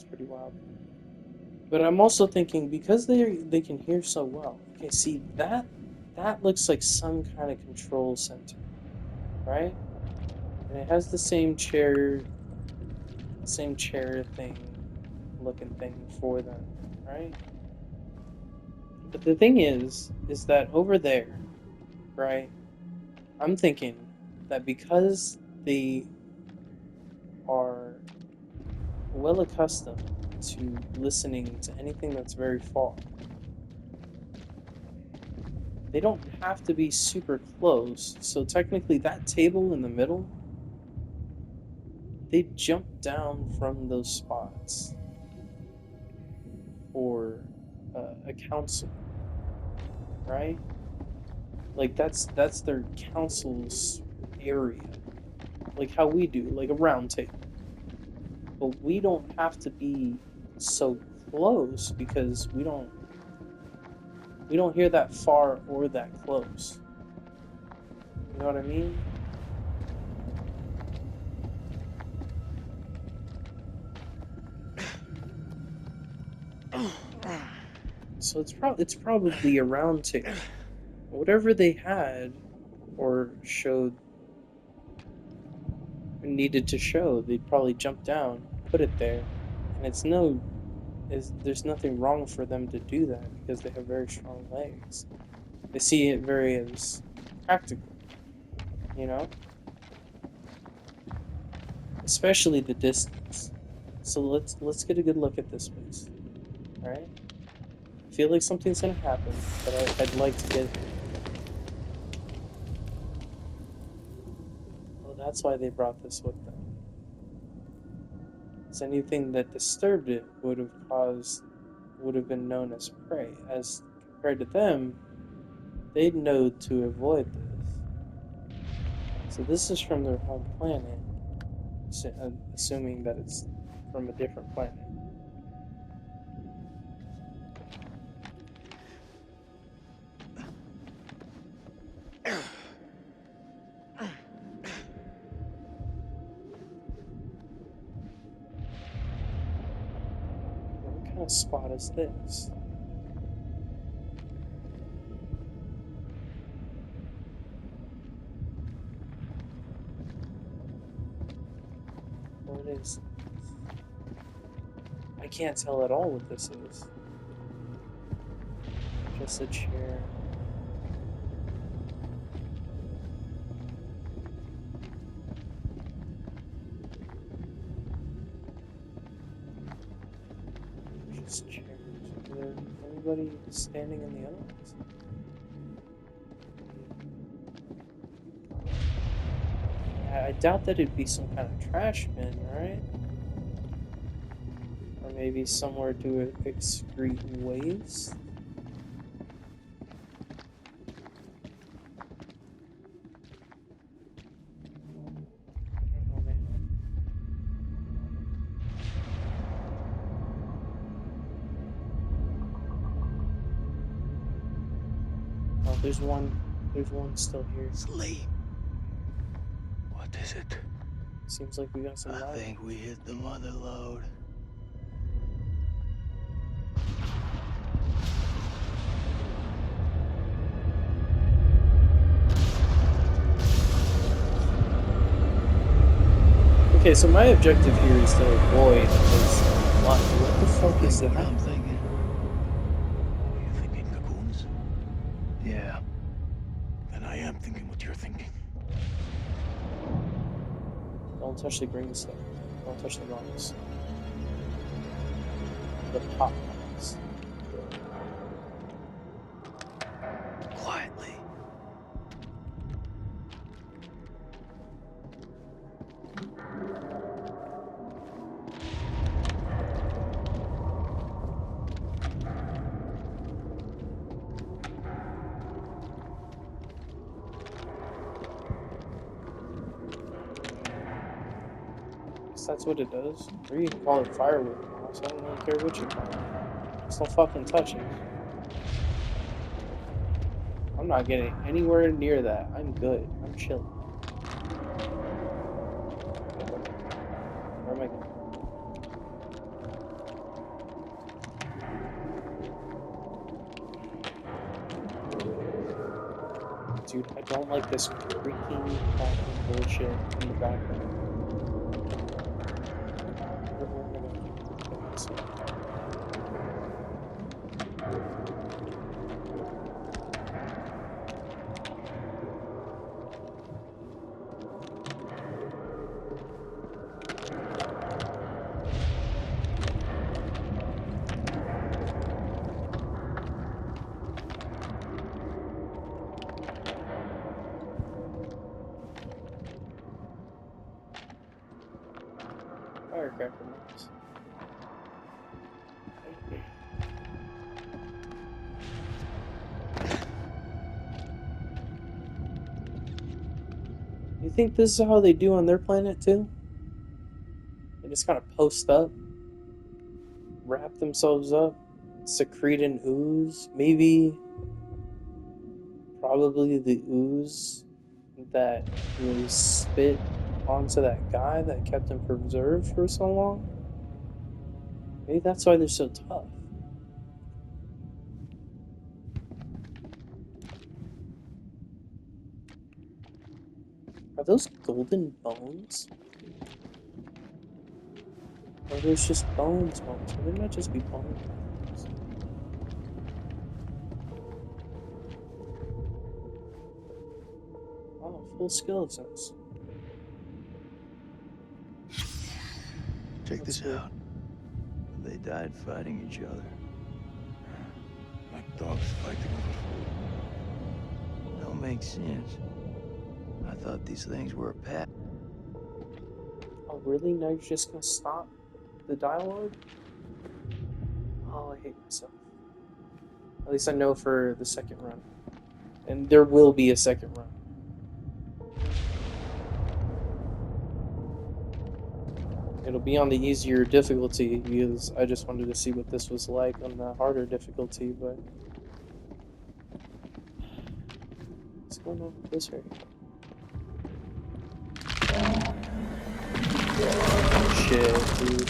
That's pretty wild. But I'm also thinking because they can hear so well. Okay, see that looks like some kind of control center, right? And it has the same chair thing, looking thing for them, right? But the thing is that over there, right? I'm thinking that because they are well accustomed to listening to anything that's very far, they don't have to be super close. So technically, that table in the middle, they jump down from those spots for a council, right? Like that's their council's area, like how we do, like a round table. But we don't have to be so close because we don't hear that far or that close. You know what I mean? So it's probably a round table. Whatever they had or showed needed to show, they'd probably jump down, put it there, and there's nothing wrong for them to do that because they have very strong legs. They see it very as practical, you know? Especially the distance. So let's get a good look at this place. Alright? I feel like something's gonna happen, but I'd like to get. Oh, that's why they brought this with them. Because anything that disturbed it would have been known as prey. As compared to them, they'd know to avoid this. So this is from their home planet, assuming that it's from a different planet. What kind of spot is this? What is this? I can't tell at all what this is. Just a chair. Just chairs. Is there anybody standing in the other ones? I doubt that it'd be some kind of trash bin, right? Or maybe somewhere to excrete waste. Oh man. Oh, there's one. There's one still here. Sleep. What is it? Seems like we got some I light. think we hit the mother lode. Okay, so my objective here is to avoid this light. What the fuck is Think what that? I'm thinking. You thinking cocoons? Yeah. Then I am thinking what you're thinking. Don't touch the green stuff. Don't touch the rocks. The pop rocks. Quietly. Guess that's what it does. Or you can call it firewood. So I don't really care what you call it. Just don't fucking touch it. I'm not getting anywhere near that. I'm good. I'm chilling. Where am I going? Dude, I don't like this freaking fucking bullshit in the background. We're gonna put this up. Firecracker mounts. You think this is how they do on their planet too? They just kind of post up, wrap themselves up, secrete an ooze, maybe, probably the ooze that was spit onto that guy that kept him preserved for so long. Maybe that's why they're so tough. Are those golden bones? Or there's just bones? Or they might just be bones. Oh, full skeletons. Check this out. They died fighting each other. Like dogs fighting over food. Don't make sense. I thought these things were a pet. Oh, really? Now you're just gonna stop the dialogue? Oh, I hate myself. At least I know for the second run. And there will be a second run. It'll be on the easier difficulty because I just wanted to see what this was like on the harder difficulty, but... What's going on with this right here? Shit, dude.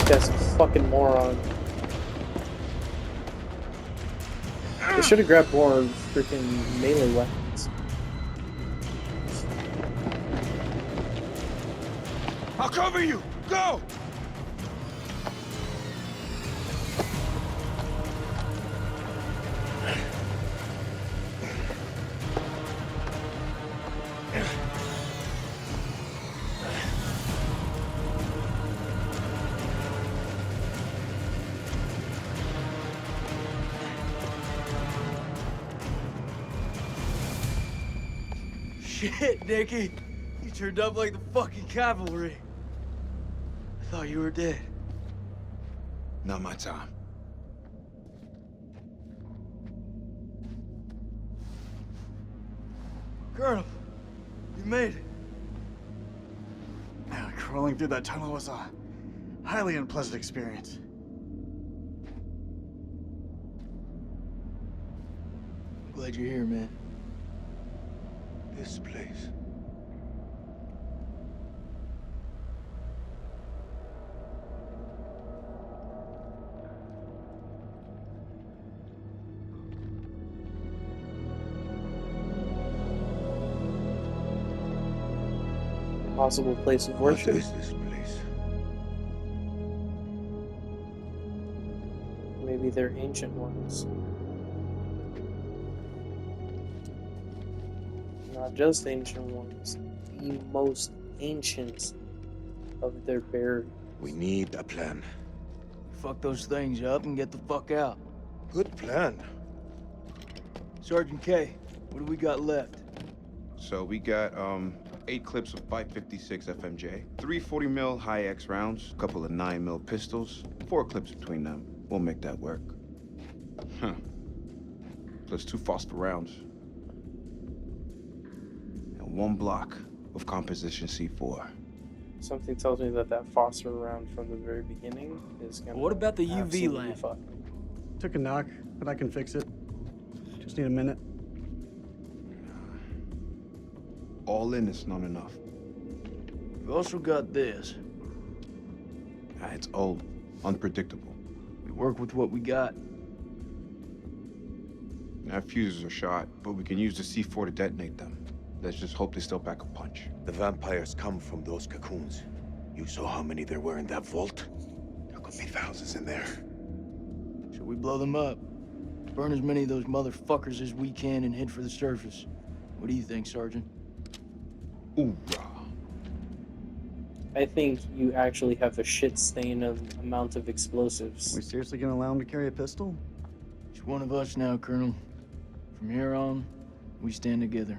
That's a fucking moron. They should have grabbed more freaking melee weapons. I'll cover you! Go! Shit, Nicky. You turned up like the fucking cavalry. I thought you were dead. Not my time. Colonel, you made it. Man, crawling through that tunnel was a highly unpleasant experience. I'm glad you're here, man. This place. Possible place of What worship. is this place? Maybe they're ancient ones. Not just ancient ones, the most ancient of their buried. We need a plan. Fuck those things up and get the fuck out. Good plan. Sergeant K, what do we got left? So we got 8 clips of 5.56 FMJ, 3 40 high X rounds, a couple of 9 pistols, 4 clips between them. We'll make that work. Huh. Plus 2 phosphor rounds. And 1 block of composition C4. Something tells me that phosphor round from the very beginning is gonna. What about the UV absolutely lamp? fuck. Took a knock, but I can fix it. Just need a minute. All in is not enough. We've also got this. It's old, unpredictable. We work with what we got. Our fuses are shot, but we can use the C4 to detonate them. Let's just hope they still pack a punch. The vampires come from those cocoons. You saw how many there were in that vault? There could be thousands in there. Should we blow them up? Burn as many of those motherfuckers as we can and head for the surface. What do you think, Sergeant? Hoorah. I think you actually have a shit stain of amount of explosives. We seriously gonna allow him to carry a pistol? He's one of us now, Colonel. From here on, we stand together.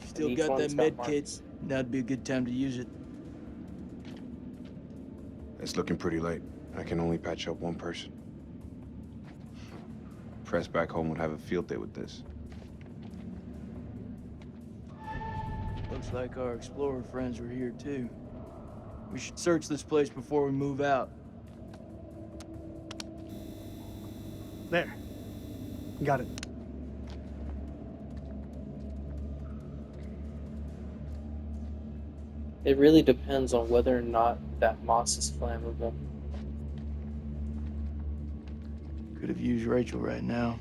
Still Each got that one's got med marks. kit. That'd be a good time to use it. It's looking pretty late. I can only patch up 1 person. Press back home would have a field day with this. Looks like our explorer friends are here too. We should search this place before we move out. There. Got it. It really depends on whether or not that moss is flammable. Could have used Rachel right now.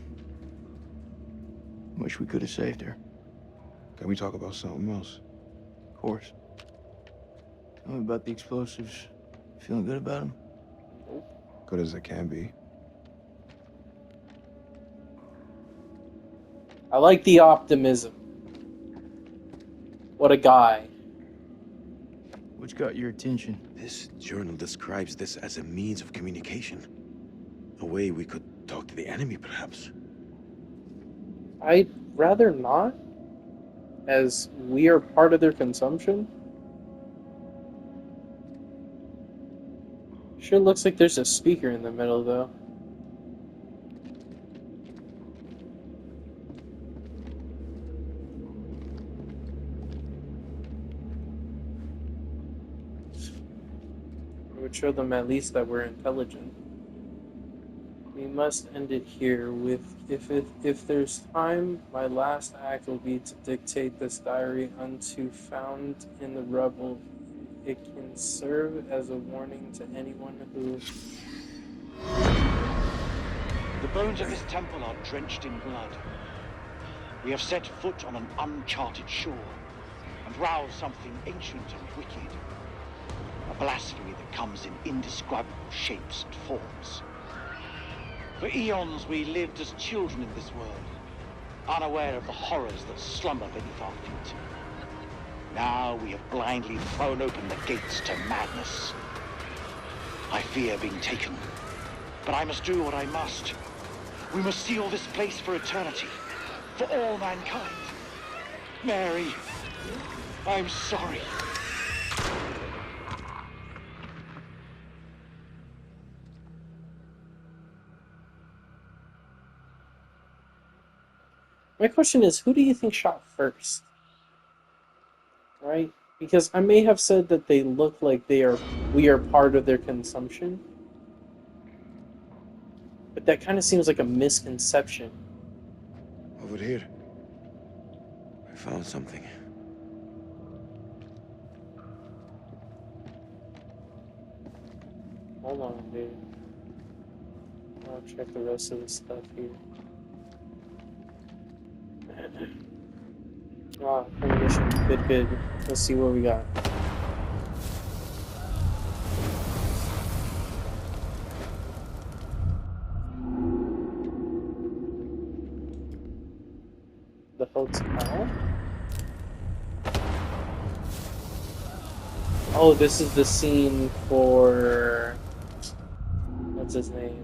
Wish we could have saved her. Can we talk about something else? Of course. Tell me about the explosives. Feeling good about them? Good as it can be. I like the optimism. What a guy. What's got your attention? This journal describes this as a means of communication. A way we could talk to the enemy, perhaps. I'd rather not, as we are part of their consumption. Sure looks like there's a speaker in the middle, though. It would show them at least that we're intelligent. We must end it here with, if there's time, my last act will be to dictate this diary unto found in the rubble. It can serve as a warning to anyone who... The bones of this temple are drenched in blood. We have set foot on an uncharted shore and roused something ancient and wicked. A blasphemy that comes in indescribable shapes and forms. For eons we lived as children in this world, unaware of the horrors that slumber beneath our feet. Now we have blindly thrown open the gates to madness. I fear being taken, but I must do what I must. We must seal this place for eternity, for all mankind. Mary, I'm sorry. My question is, who do you think shot first? Right? Because I may have said that they look like we are part of their consumption. But that kind of seems like a misconception. Over here. I found something. Hold on, dude. I'll check the rest of the stuff here. Premonition. Good, good. Let's see what we got. The hotel? Oh, this is the scene for... What's his name?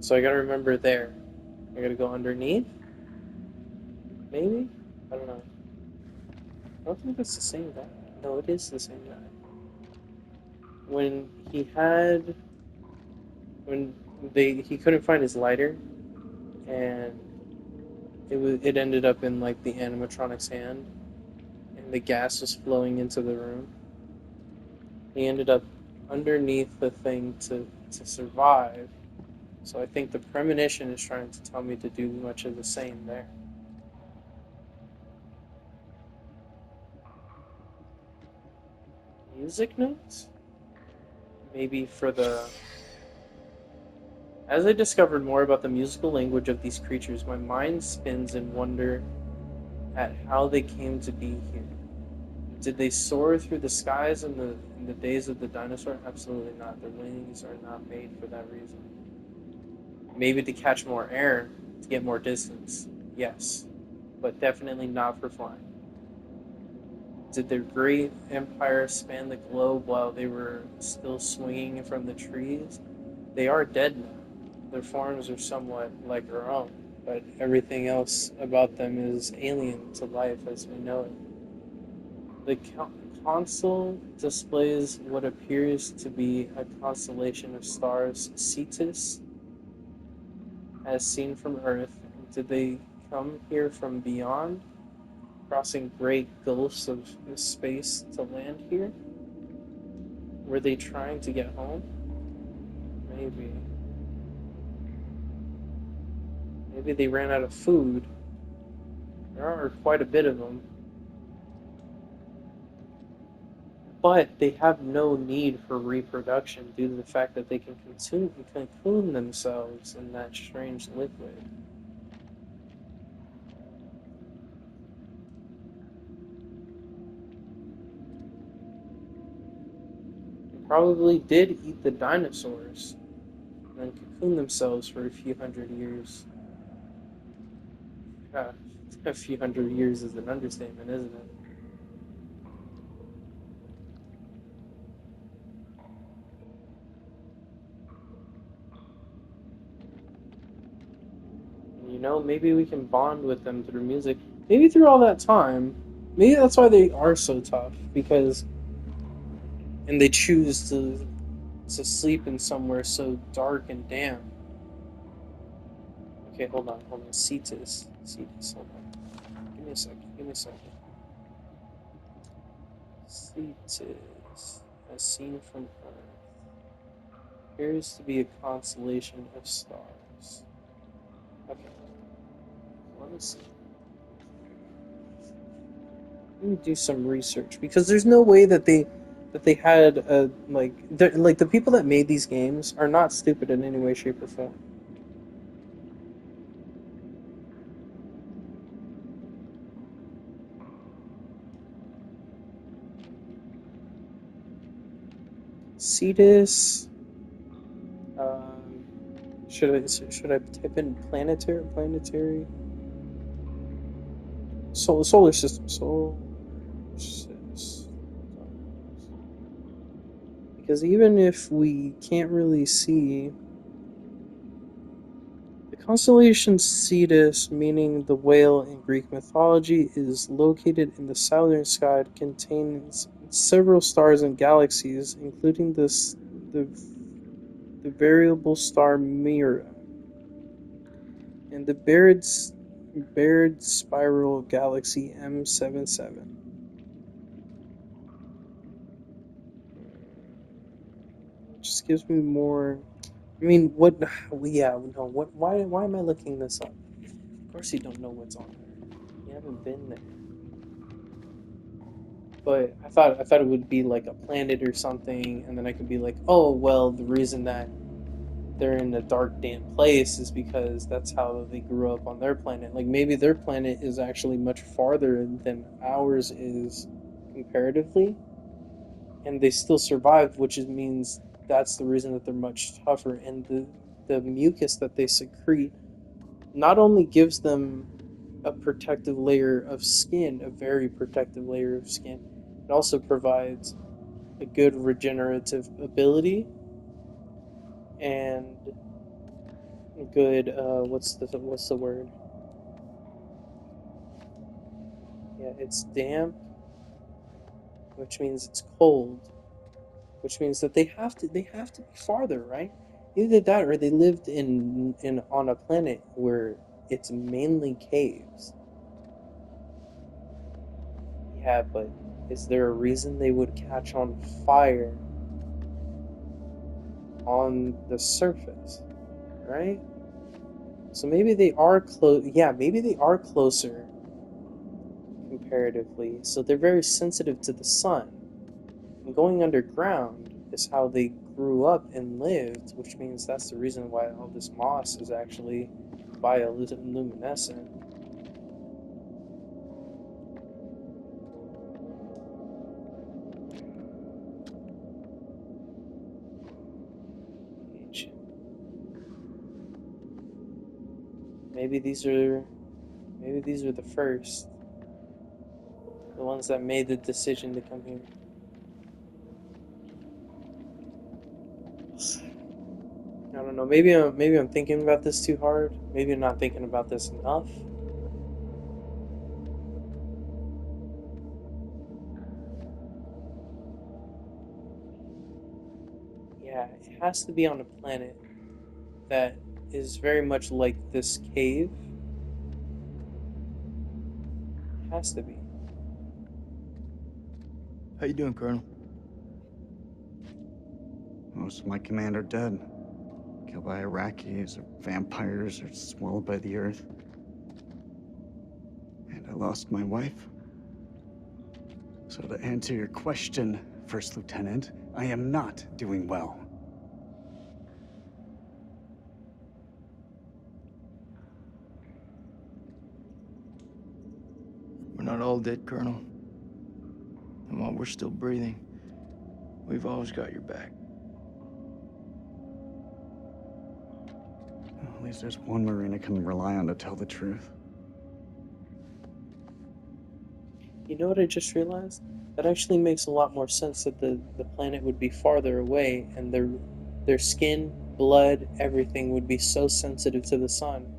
So I gotta remember there. I gotta go underneath? Maybe? I don't know. I don't think it's the same guy. No, it is the same guy. When he had... When he couldn't find his lighter, and it ended up in, like, the animatronic's hand, and the gas was flowing into the room. He ended up underneath the thing to survive. So I think the premonition is trying to tell me to do much of the same there. Music notes? Maybe for the... As I discovered more about the musical language of these creatures, my mind spins in wonder at how they came to be here. Did they soar through the skies in the days of the dinosaur? Absolutely not. Their wings are not made for that reason. Maybe to catch more air, to get more distance. Yes. But definitely not for flying. Did their great empire span the globe while they were still swinging from the trees? They are dead now. Their forms are somewhat like our own, but everything else about them is alien to life as we know it. The console displays what appears to be a constellation of stars, Cetus, as seen from Earth. Did they come here from beyond, crossing great gulfs of space to land here? Were they trying to get home? Maybe. Maybe they ran out of food. There are quite a bit of them. But they have no need for reproduction due to the fact that they can cocoon themselves in that strange liquid. They probably did eat the dinosaurs and then cocoon themselves for a few hundred years. A few hundred years is an understatement, isn't it? You know, maybe we can bond with them through music. Maybe through all that time. Maybe that's why they are so tough, because... And they choose to sleep in somewhere so dark and damp. Okay, hold on. Cetus, hold on. Give me a second. Cetus, as seen from Earth, appears to be a constellation of stars. Okay, let me see. Let me do some research, because there's no way that they had a like the people that made these games are not stupid in any way, shape, or form. Cetus. Should I type in planetary? Solar system. Because even if we can't really see, the constellation Cetus, meaning the whale in Greek mythology, is located in the southern sky. It contains several stars and galaxies, including the variable star Mira and the Baird spiral galaxy M77. Just gives me more. I mean, what? Yeah, no. What? Why am I looking this up? Of course, you don't know what's on there. You haven't been there. But I thought it would be like a planet or something, and then I could be like, oh well, the reason that they're in a dark, damp place is because that's how they grew up on their planet. Like maybe their planet is actually much farther than ours is comparatively, and they still survived, which means that's the reason that they're much tougher. And the mucus that they secrete not only gives them a protective layer of skin, a very protective layer of skin, it also provides a good regenerative ability and good, what's the word? Yeah, it's damp, which means it's cold, which means that they have to be farther, right? Either that or they lived in on a planet where it's mainly caves. Yeah, but is there a reason they would catch on fire on the surface, right? So maybe they are close. Yeah, maybe they are closer comparatively. So they're very sensitive to the sun. And going underground is how they grew up and lived, which means that's the reason why all this moss is actually bioluminescent. Ancient. Maybe these are the first, the ones that made the decision to come here. I don't know. Maybe I'm thinking about this too hard. Maybe I'm not thinking about this enough. Yeah, it has to be on a planet that is very much like this cave. It has to be. How you doing, Colonel? Most of my command are dead. Killed by Iraqis or vampires or swallowed by the earth. And I lost my wife. So to answer your question, First Lieutenant, I am not doing well. We're not all dead, Colonel. And while we're still breathing, we've always got your back. Well, at least there's one Marine I can rely on to tell the truth. You know what I just realized? That actually makes a lot more sense that the planet would be farther away and their skin, blood, everything would be so sensitive to the sun.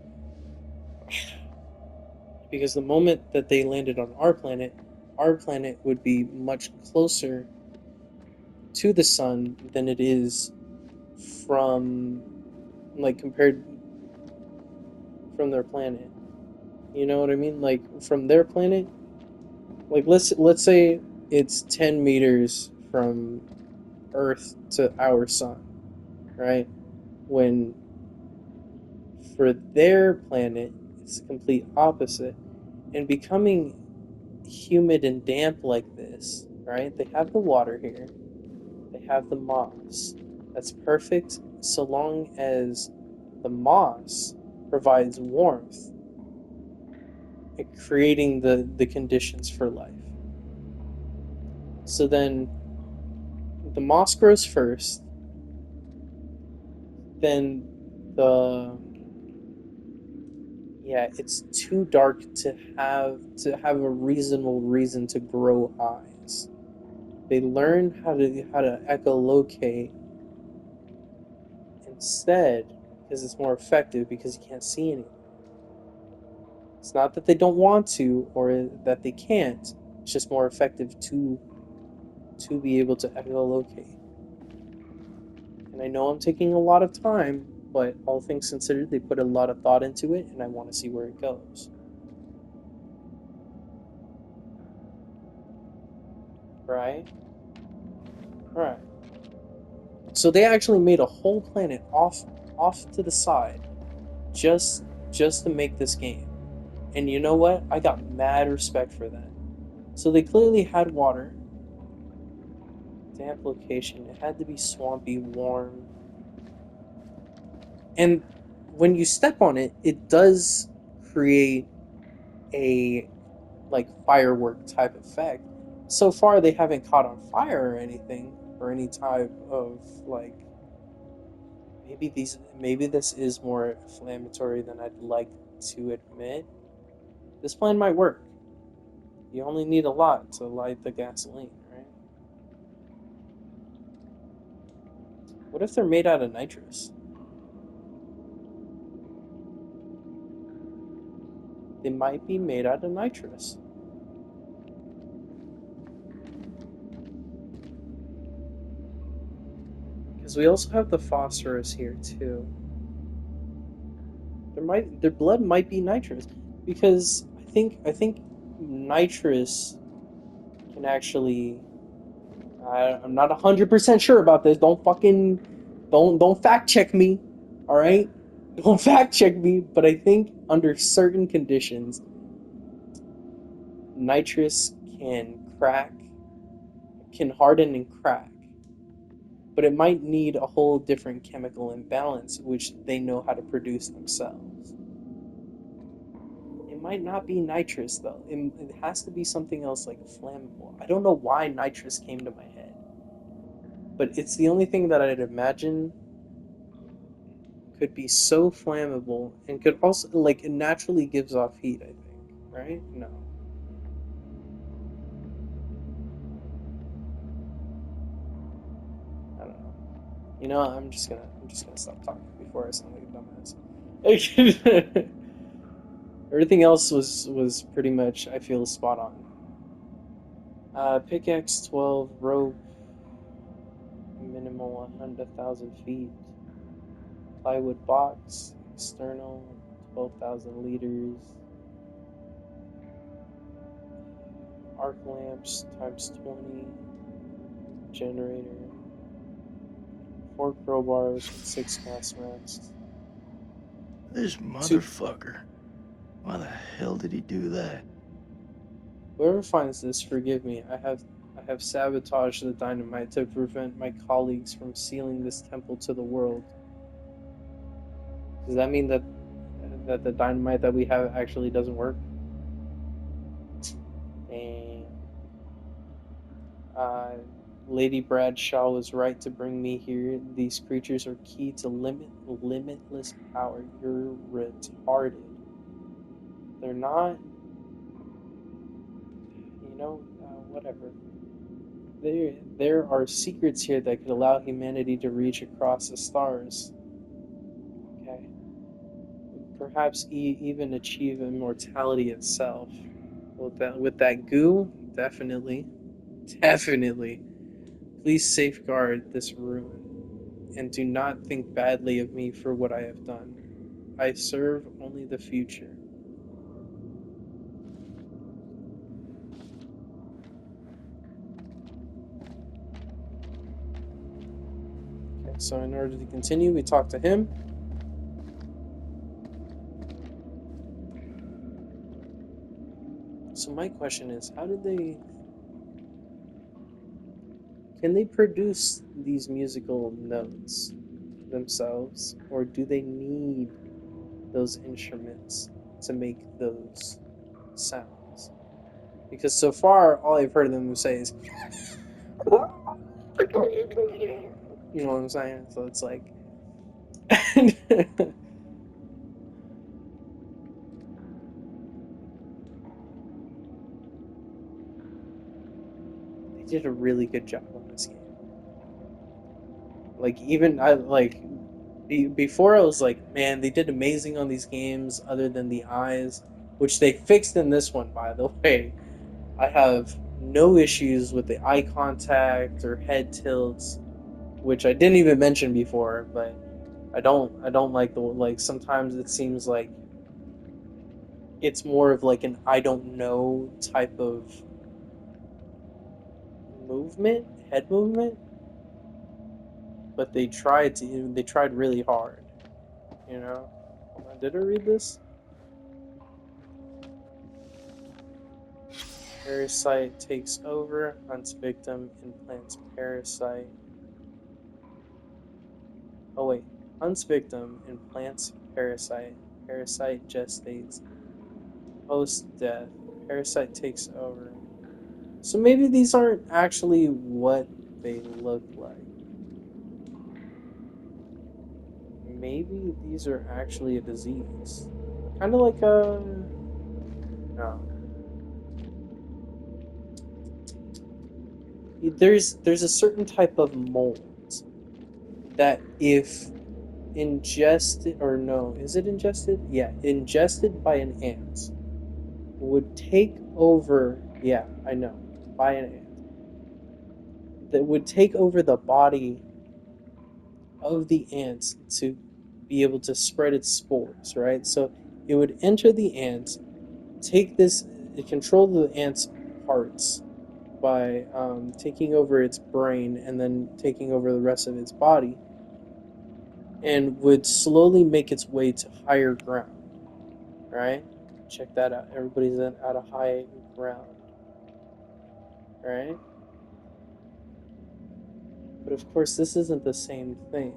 Because the moment that they landed on our planet would be much closer to the sun than it is from, like, compared from their planet. You know what I mean? Like, from their planet, like, let's say it's 10 meters from Earth to our sun, right? When for their planet, it's the complete opposite. And becoming humid and damp like this, right? They have the water here, they have the moss. That's perfect so long as the moss provides warmth, creating the conditions for life. So then the moss grows first, then it's too dark to have a reasonable reason to grow eyes. They learn how to echolocate instead because it's more effective because you can't see anything. It's not that they don't want to or that they can't. It's just more effective to be able to echolocate. And I know I'm taking a lot of time, but all things considered, they put a lot of thought into it, and I want to see where it goes. Right? Right. So they actually made a whole planet off to the side just to make this game. And you know what? I got mad respect for that. So they clearly had water. Damp location. It had to be swampy, warm. And when you step on it, it does create a like firework type effect. So far they haven't caught on fire or anything, or any type of like maybe this is more inflammatory than I'd like to admit. This plan might work. You only need a lot to light the gasoline, right? What if they're made out of nitrous? they might be made out of nitrous. Because we also have the phosphorus here too. Their blood might be nitrous, because I think nitrous can actually. I'm not 100% sure about this. Don't fact check me, all right? Don't fact check me. But I think under certain conditions, nitrous can harden and crack. But it might need a whole different chemical imbalance, which they know how to produce themselves. It might not be nitrous, though. It has to be something else, like flammable. I don't know why nitrous came to my head. But it's the only thing that I'd imagine could be so flammable and could also, like, it naturally gives off heat, I think. Right? No. I don't know. You know, I'm just gonna stop talking before I sound like a dumbass. Everything else was pretty much, I feel, spot on. Pickaxe 12, rope, minimal 100,000 feet. Plywood box, external, 12,000 liters. Arc lamps times 20. Generator. 4 crowbars with 6 gas masks. This motherfucker. Why the hell did he do that? Whoever finds this, forgive me. I have sabotaged the dynamite to prevent my colleagues from sealing this temple to the world. Does that mean that the dynamite that we have actually doesn't work? Dang. Lady Bradshaw was right to bring me here. These creatures are key to limitless power. You're retarded. They're not. You know, whatever. There are secrets here that could allow humanity to reach across the stars. Okay. Perhaps even achieve immortality itself. With that goo, definitely. Please safeguard this ruin, and do not think badly of me for what I have done. I serve only the future. Okay, so in order to continue, we talk to him. So my question is, can they produce these musical notes themselves, or do they need those instruments to make those sounds? Because so far, all I've heard them say is, you know what I'm saying? So it's like, they did a really good job on this game. Like, even before I was like, man, they did amazing on these games other than the eyes, which they fixed in this one, by the way. I have no issues with the eye contact or head tilts, which I didn't even mention before, but I don't like sometimes it seems like it's more of like an I don't know type of head movement. But they tried really hard, you know? Hold on, did I read this? Parasite takes over, hunts victim, implants parasite. Oh wait, hunts victim, implants parasite. Parasite gestates. Post-death, parasite takes over. So maybe these aren't actually what they look like. Maybe these are actually a disease. Kind of like a... No. There's a certain type of mold that if ingested... Or no, is it ingested? Yeah, ingested by an ant. would take over. Yeah, I know. By an ant. That would take over the body of the ants to be able to spread its spores, right? So it would enter the ant, control the ant's parts by taking over its brain and then taking over the rest of its body, and would slowly make its way to higher ground, right? Check that out. Everybody's at a high ground, right? But of course, this isn't the same thing.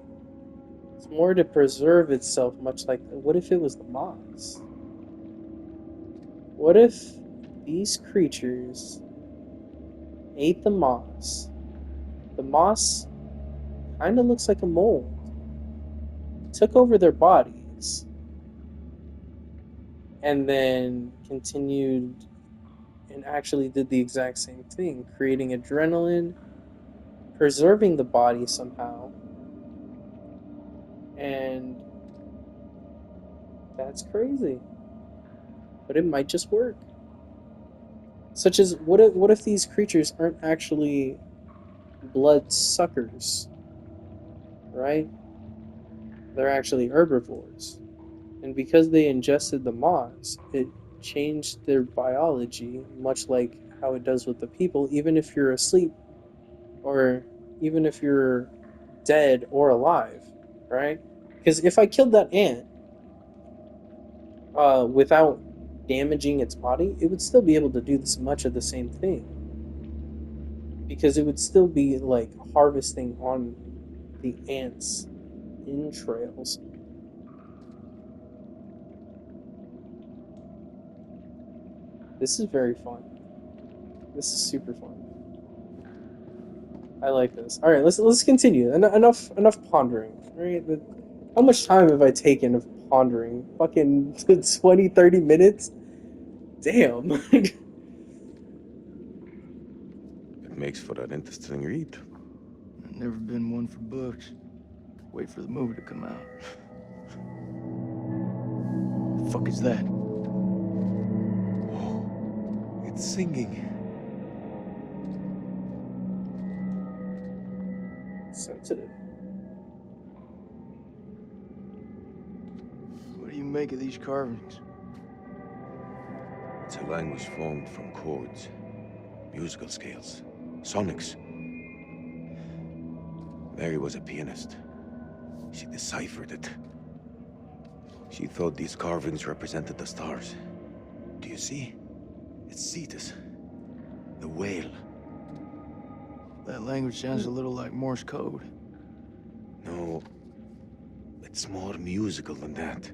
It's more to preserve itself, much like, what if it was the moss? What if these creatures ate the moss? The moss kind of looks like a mold. Took over their bodies. And then continued and actually did the exact same thing, creating adrenaline, preserving the body somehow. And that's crazy. But it might just work. Such as, what if these creatures aren't actually blood suckers? Right? They're actually herbivores. And because they ingested the moss, it changed their biology, much like how it does with the people, even if you're asleep, or even if you're dead or alive, right? Because if I killed that ant without damaging its body, it would still be able to do this much of the same thing. Because it would still be like harvesting on the ants' entrails. This is very fun. This is super fun. I like this. All right, let's continue. Enough pondering. Right? How much time have I taken of pondering? Fucking 20, 30 minutes? Damn. It makes for an interesting read. I've never been one for books. Wait for the movie to come out. The fuck is that? It's singing. Sensitive. What do you make of these carvings? It's a language formed from chords, musical scales, sonics. Mary was a pianist. She deciphered it. She thought these carvings represented the stars. Do you see? It's Cetus, the whale. That language sounds a little like Morse code. No, it's more musical than that.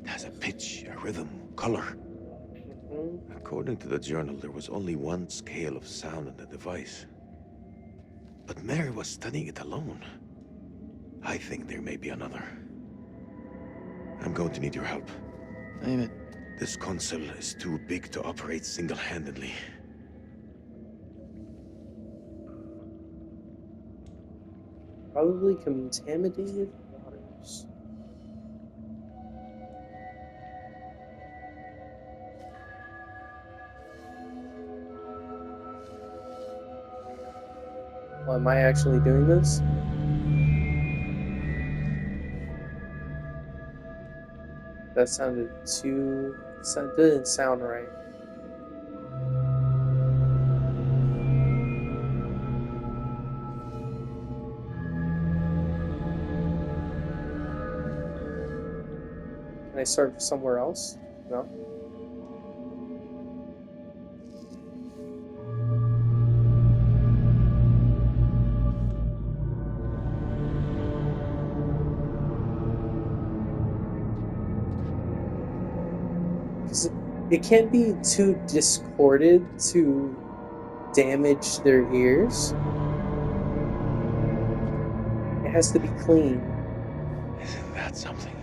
It has a pitch, a rhythm, color. According to the journal, there was only one scale of sound in the device. But Mary was studying it alone. I think there may be another. I'm going to need your help. Name it. This console is too big to operate single-handedly. Probably contaminated waters. Well, am I actually doing this? That sounded too... That didn't sound right. Can I start somewhere else? No? It can't be too discorded to damage their ears. It has to be clean. Isn't that something?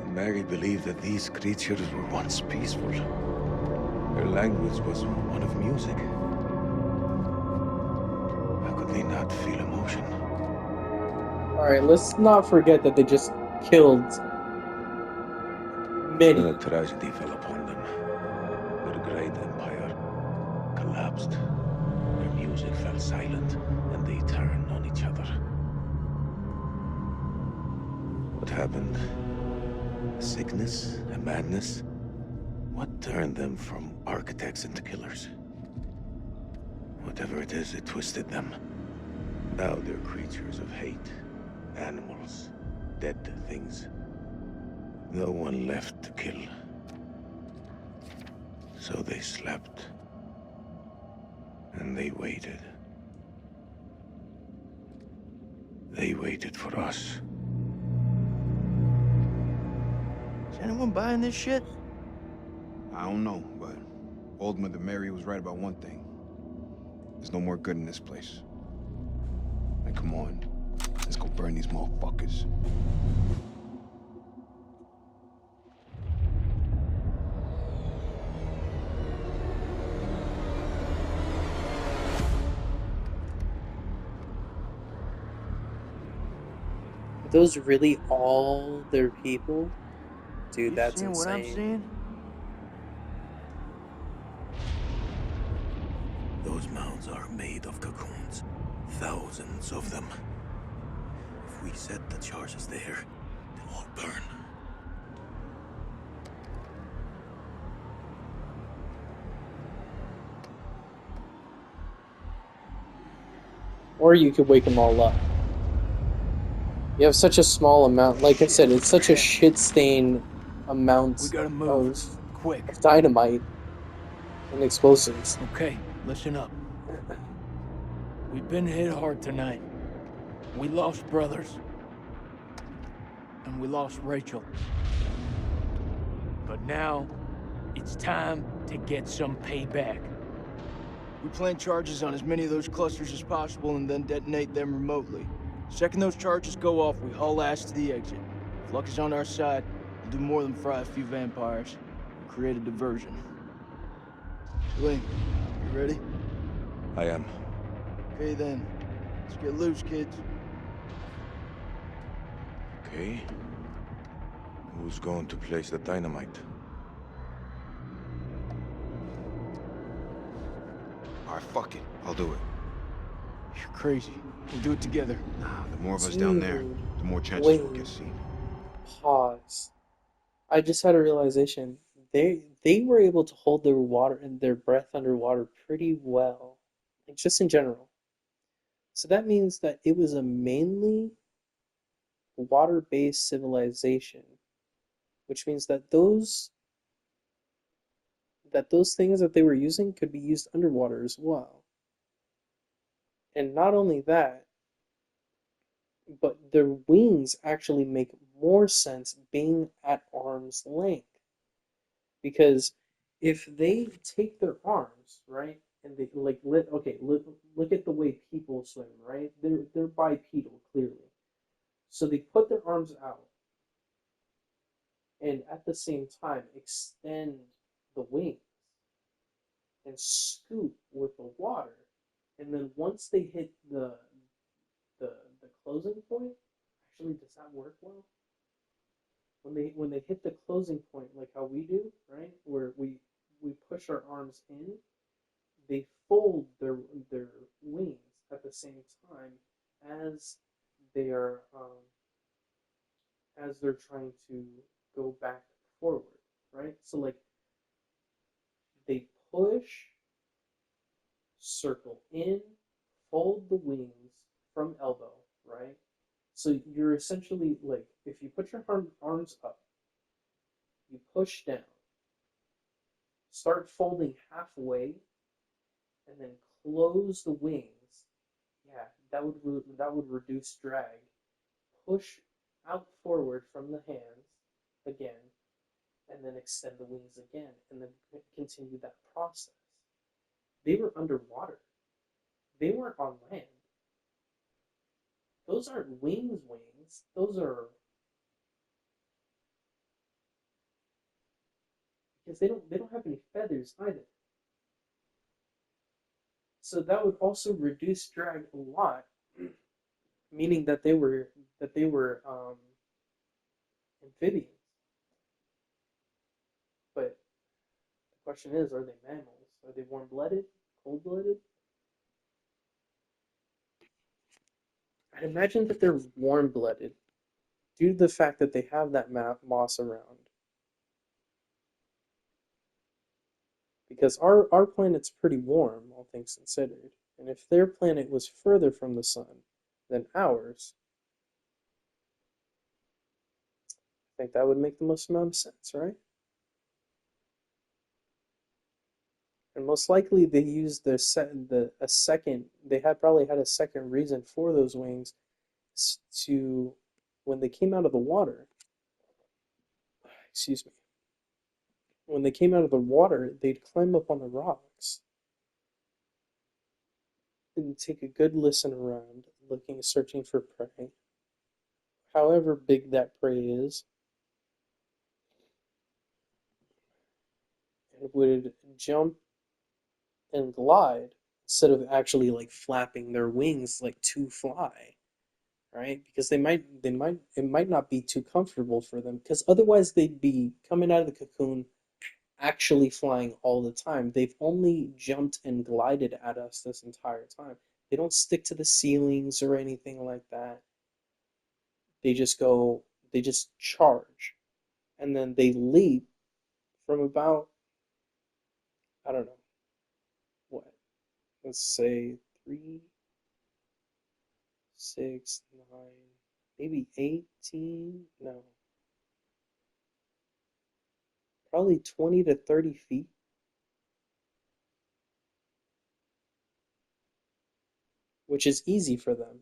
Mary believed that these creatures were once peaceful. Their language was one of music. How could they not feel emotion? Alright, let's not forget that they just killed Many. Then a tragedy fell upon them. Their great empire collapsed. Their music fell silent, and they turned on each other. What happened? A sickness? A madness? What turned them from architects into killers? Whatever it is, it twisted them. Now they're creatures of hate. Animals. Dead things. No one left to kill. So they slept. And they waited. They waited for us. Is anyone buying this shit? I don't know, but old Mother Mary was right about one thing. There's no more good in this place. And come on, let's go burn these motherfuckers. Are those really all their people? Dude, You that's seeing what I'm insane. seeing? Those mounds are made of cocoons. Thousands of them. If we set the charges there, they'll all burn. Or you could wake them all up. You have such a small amount. Like I said, it's such a shit stain amount We gotta move. of Quick. dynamite and explosives. Okay, listen up. We've been hit hard tonight. We lost brothers. And we lost Rachel. But now, it's time to get some payback. We plant charges on as many of those clusters as possible and then detonate them remotely. Second those charges go off, we haul ass to the exit. If luck is on our side, we'll do more than fry a few vampires. We'll create a diversion. Celine, you ready? I am. Okay then. Let's get loose, kids. Okay. Who's going to place the dynamite? All right, fuck it. I'll do it. You're crazy. We'll do it together. Nah, the more of us down there, Dude, the more chances we'll wait. get seen. Pause. I just had a realization. They were able to hold their water and their breath underwater pretty well. Like just in general. So that means that it was a mainly water-based civilization, which means that those things that they were using could be used underwater as well. And not only that, but their wings actually make more sense being at arm's length. Because if they take their arms, right, and they look at the way people swim, right? They're bipedal, clearly. So they put their arms out and at the same time extend the wings and scoop with the water. And then once they hit the closing point, actually, does that work well? When they hit the closing point, like how we do, right, where we push our arms in, they fold their wings at the same time as they are as they're trying to go back forward, right? So like they push, circle in, fold the wings from elbow, right? So you're essentially like, if you put your arms up, you push down, start folding halfway, and then close the wings. Yeah, that would reduce drag. Push out forward from the hands again, and then extend the wings again, and then continue that process. They were underwater. They weren't on land. Those aren't wings. Those are, because they don't have any feathers either. So that would also reduce drag a lot, meaning that they were amphibians. question is, are they mammals? Are they warm-blooded? Cold-blooded? I'd imagine that they're warm-blooded due to the fact that they have that moss around. Because our planet's pretty warm, all things considered. And if their planet was further from the sun than ours, I think that would make the most amount of sense, right? And most likely they used they probably had a second reason for those wings to, when they came out of the water, excuse me, when they came out of the water, they'd climb up on the rocks and take a good listen around, searching for prey. However big that prey is, and would jump and glide instead of actually like flapping their wings like to fly, right? Because it might not be too comfortable for them, because otherwise they'd be coming out of the cocoon actually flying all the time. They've only jumped and glided at us this entire time. They don't stick to the ceilings or anything like that. They just charge, and then they leap from about, I don't know, what? Let's say 3, 6, 9, maybe 18? No. Probably 20 to 30 feet. Which is easy for them.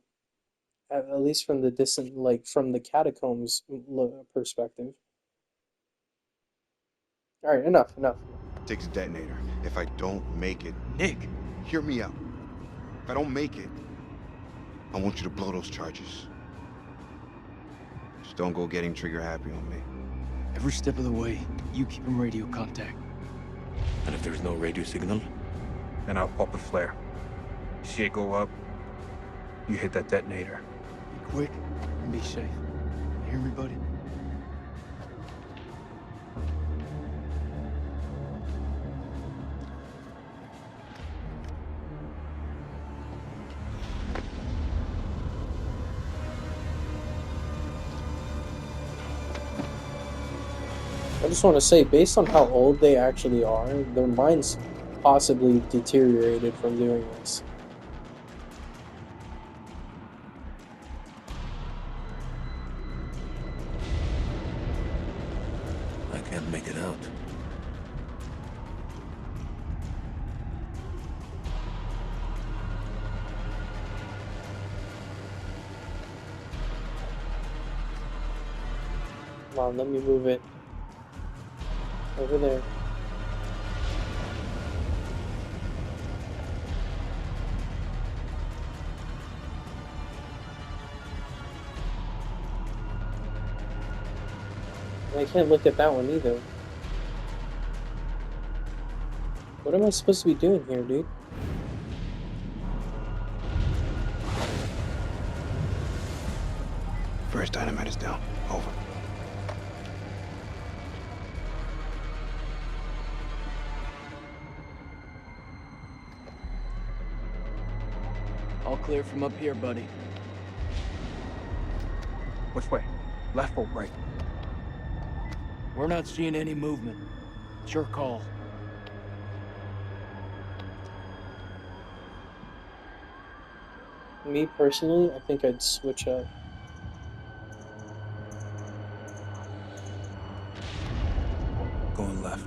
At least from the distant, like from the catacombs perspective. Alright, enough. Takes a detonator. If I don't make it, Nick! hear me out. If I don't make it, I want you to blow those charges. Just don't go getting trigger happy on me. Every step of the way, you keep in radio contact. And if there's no radio signal? Then I'll pop a flare. See it go up, you hit that detonator. Be quick and be safe. You hear me, buddy? I just want to say, based on how old they actually are, their minds possibly deteriorated from doing this. I can't make it out. Come on, let me move it. Over there. I can't look at that one either. What am I supposed to be doing here, dude? First dynamite is down. Over. All clear from up here, buddy. Which way? Left or right? We're not seeing any movement. It's your call. Me personally, I think I'd switch up. Going left.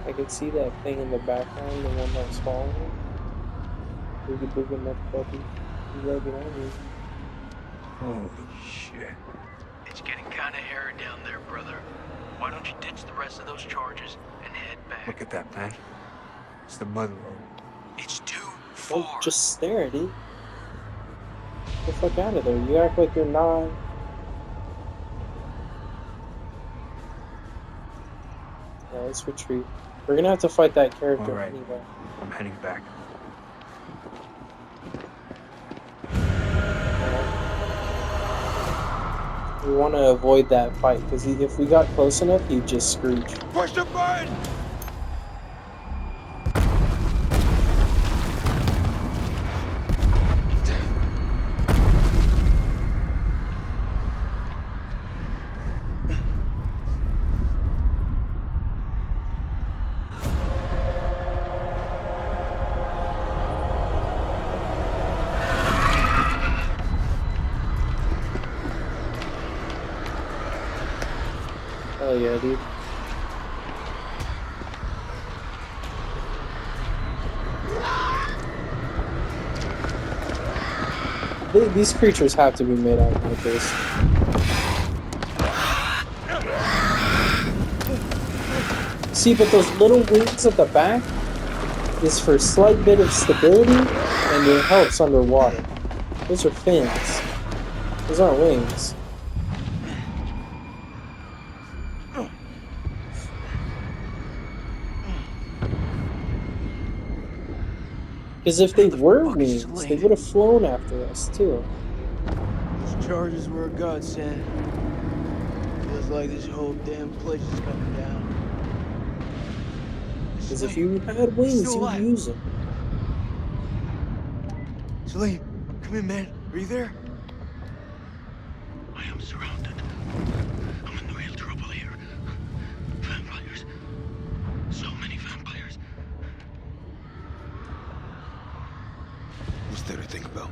I can see that thing in the background, the one that was following. Boogie boogie motherfucker. You rubbing on me. Holy shit. It's getting kinda hairy down there, brother. Why don't you ditch the rest of those charges and head back? Look at that, man. It's the mud road. It's too Don't far. just stare at it. Get the fuck out of there. You act like you're not. Yeah, let's retreat. We're gonna have to fight that character All right. anyway. I'm heading back. We want to avoid that fight because if we got close enough, he'd just screech. Push the button! Hell yeah, dude. These creatures have to be made out like this. See, but those little wings at the back is for a slight bit of stability, and it helps underwater. Those are fins. Those aren't wings. Because if they were wings, they would have flown after us, too. Those charges were a godsend. Feels like this whole damn place is coming down. Because if you had wings, you would use them. Salim, come in, man. Are you there? I am surrounded. I'm in real trouble here. Vampires. So many vampires. What's there to think about?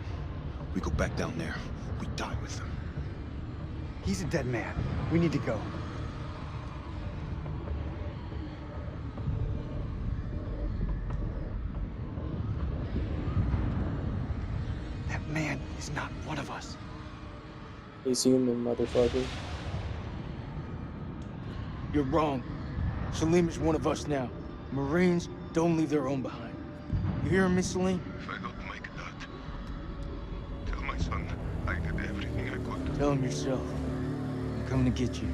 We go back down there. We die with them. He's a dead man. We need to go. That man is not one of us. He's human, motherfucker. You're wrong. Salim is one of us now. Marines don't leave their own behind. You hearing me, Salim? If I don't make that, tell my son I did everything I could. Tell him yourself. I'm coming to get you.